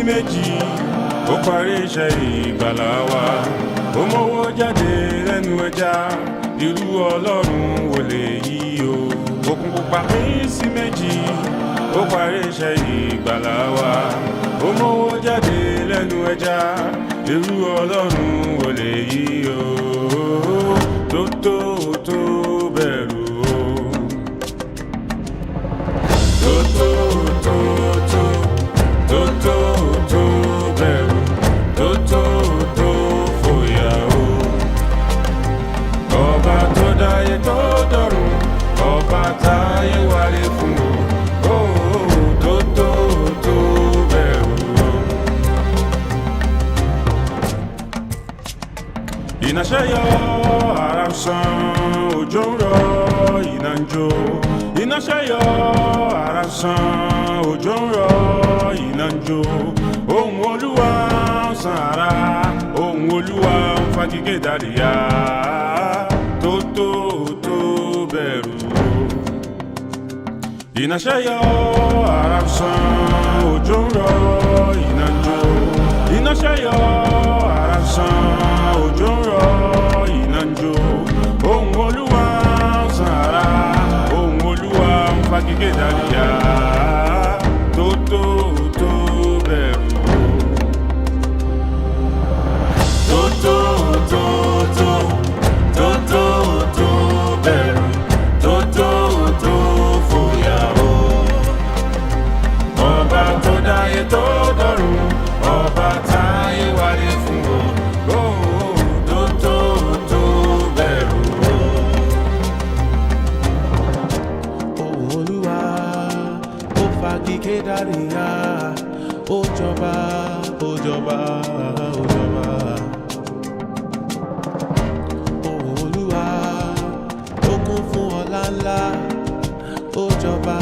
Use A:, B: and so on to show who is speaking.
A: méjì ó parí iṣẹ́ ìgbàlà wa. Ó mọ́wọ́ jáde lẹ́nu ẹja, irú ọlọ́run wò lèyí o. Òkun pupa pín sí méjì ó parí iṣẹ́ ìgbàlà wa. Ó mọ́wọ́ jáde lẹ́nu ẹja, irú ọlọ́run wò lèyí o. Tó bẹ̀rù o. Tó bẹ̀rù. Tó fòyà o. Ọba tó dáyé tó dọ̀run, ọba táyé wálé fún o. Tó bẹ̀rù o. Iná ṣe yọ, ara ń sán, òjò ń rọ̀, iná ń jó. Iná ṣe yọ, ara ń sán, òjò ń rọ̀, iná ń jó. Ohùn Olúwa ń sàn ara, ohùn Olúwa ń fagigé dàríyá. Tó bẹ̀rù o. Iná ṣe yọ, ara ń sán, òjò ń rọ̀, iná ń jó. Iná ṣe yọ, ara ń sán, òjò ń rọ̀, iná ń jó. Ohùn Olúwa ń sàn ara, ohùn Olúwa ń fagigé dàríyá. Tó bẹ̀rù o. Tó bẹ̀rù. Tó fòyà o. Ọba tó dáyé tó dọ̀run, ọba táyé wálé fún o. Tó bẹ̀rù o.
B: Ohùn Olúwa ó fagigé dàríyá, ó jọba, ó jọba, ó jọba. Ohùn Olúwa ó kún fún ọlá ńlá, ó jọba.